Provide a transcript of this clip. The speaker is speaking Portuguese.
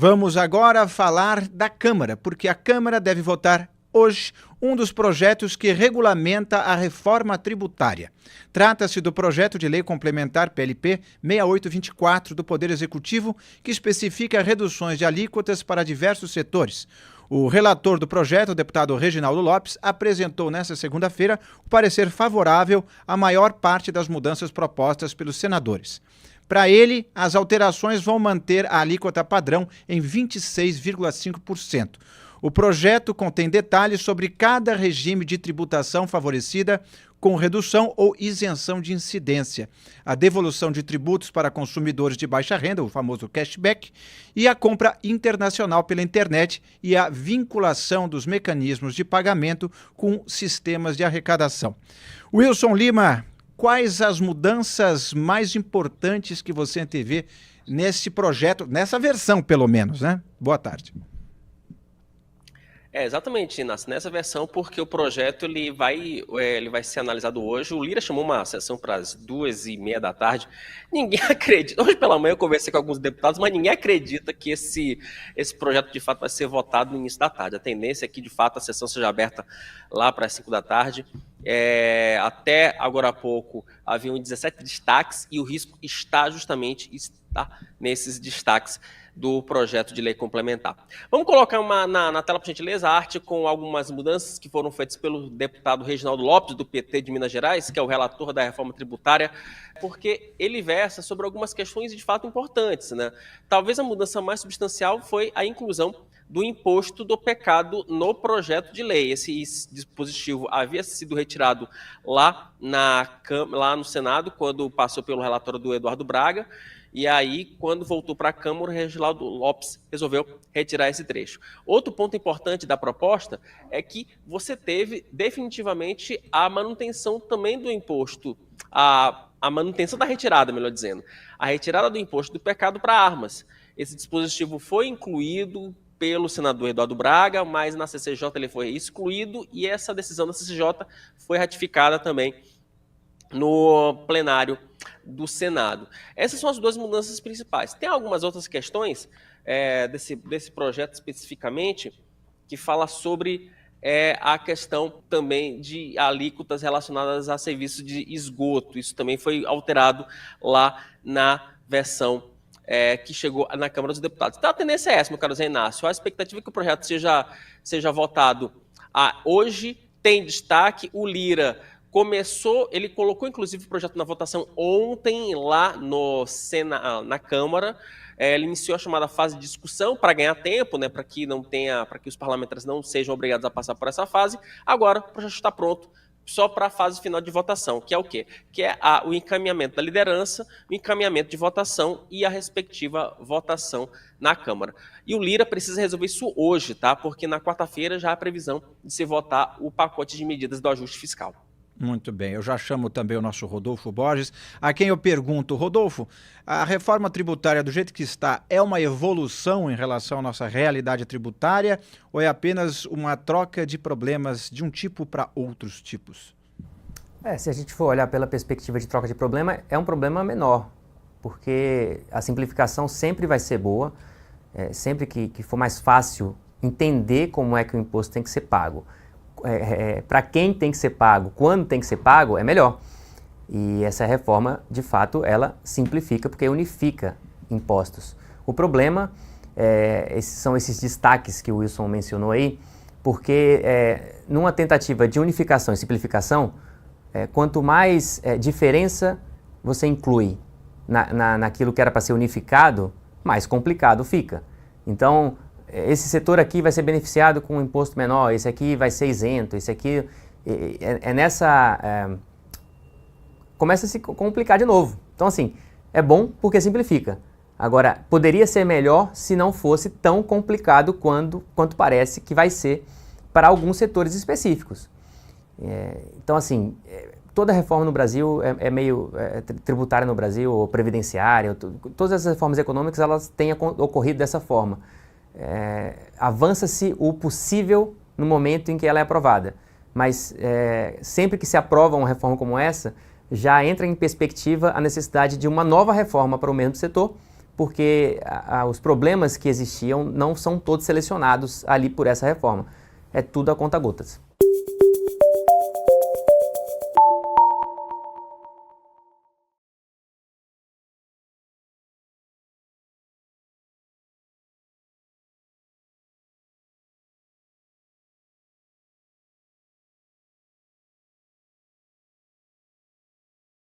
Vamos agora falar da Câmara, porque a Câmara deve votar hoje um dos projetos que regulamenta a reforma tributária. Trata-se do projeto de lei complementar PLP 6824 do Poder Executivo, que especifica reduções de alíquotas para diversos setores. O relator do projeto, o deputado Reginaldo Lopes, apresentou nesta segunda-feira o parecer favorável à maior parte das mudanças propostas pelos senadores. Para ele, as alterações vão manter a alíquota padrão em 26,5%. O projeto contém detalhes sobre cada regime de tributação favorecida com redução ou isenção de incidência, a devolução de tributos para consumidores de baixa renda, o famoso cashback, e a compra internacional pela internet e a vinculação dos mecanismos de pagamento com sistemas de arrecadação. Wilson Lima, quais as mudanças mais importantes que você antevê nesse projeto, nessa versão pelo menos, né? Boa tarde. Exatamente, Inácio, nessa versão, porque o projeto ele vai ser analisado hoje. O Lira chamou uma sessão para as 2h30 da tarde. Ninguém acredita. Hoje pela manhã eu conversei com alguns deputados, mas ninguém acredita que esse projeto de fato vai ser votado no início da tarde. A tendência é que de fato a sessão seja aberta lá para as 5 da tarde. Até agora há pouco haviam 17 destaques e o risco está justamente nesses destaques do projeto de lei complementar. Vamos colocar na tela, por gentileza, a arte com algumas mudanças que foram feitas pelo deputado Reginaldo Lopes, do PT de Minas Gerais, que é o relator da reforma tributária, porque ele versa sobre algumas questões de fato importantes, né? Talvez a mudança mais substancial foi a inclusão do imposto do pecado no projeto de lei. Esse dispositivo havia sido retirado lá no Senado, quando passou pelo relatório do Eduardo Braga, e aí, quando voltou para a Câmara, o Reginaldo Lopes resolveu retirar esse trecho. Outro ponto importante da proposta é que você teve definitivamente a manutenção também do imposto, a manutenção da retirada, melhor dizendo, a retirada do imposto do pecado para armas. Esse dispositivo foi incluído pelo senador Eduardo Braga, mas na CCJ ele foi excluído e essa decisão da CCJ foi ratificada também no plenário do Senado. Essas são as duas mudanças principais. Tem algumas outras questões desse projeto especificamente que fala sobre a questão também de alíquotas relacionadas a serviços de esgoto. Isso também foi alterado lá na versão que chegou na Câmara dos Deputados. Então a tendência é essa, meu caro Zé Inácio. A expectativa é que o projeto seja votado hoje. Tem destaque, o Lira ele colocou inclusive o projeto na votação ontem lá na Câmara. Ele iniciou a chamada fase de discussão para ganhar tempo, né, para que os parlamentares não sejam obrigados a passar por essa fase. Agora o projeto está pronto só para a fase final de votação, que é o quê? Que é o encaminhamento da liderança, o encaminhamento de votação e a respectiva votação na Câmara. E o Lira precisa resolver isso hoje, tá? Porque na quarta-feira já há previsão de se votar o pacote de medidas do ajuste fiscal. Muito bem, eu já chamo também o nosso Rodolfo Borges, a quem eu pergunto, Rodolfo, a reforma tributária do jeito que está é uma evolução em relação à nossa realidade tributária ou é apenas uma troca de problemas de um tipo para outros tipos? Se a gente for olhar pela perspectiva de troca de problema, é um problema menor, porque a simplificação sempre vai ser boa, sempre que for mais fácil entender como é que o imposto tem que ser pago. Para quem tem que ser pago, quando tem que ser pago, é melhor. E essa reforma, de fato, ela simplifica porque unifica impostos. O problema são esses destaques que o Wilson mencionou aí, porque numa tentativa de unificação e simplificação, quanto mais diferença você inclui naquilo que era para ser unificado, mais complicado fica. Então, esse setor aqui vai ser beneficiado com um imposto menor, esse aqui vai ser isento, esse aqui... começa a se complicar de novo. Então, assim, é bom porque simplifica. Agora, poderia ser melhor se não fosse tão complicado quanto parece que vai ser para alguns setores específicos. Então, assim, toda reforma no Brasil tributária no Brasil, ou previdenciária, todas essas reformas econômicas, elas têm ocorrido dessa forma. Avança-se o possível no momento em que ela é aprovada, mas sempre que se aprova uma reforma como essa, já entra em perspectiva a necessidade de uma nova reforma para o mesmo setor, porque os problemas que existiam não são todos selecionados ali por essa reforma. É tudo a conta-gotas.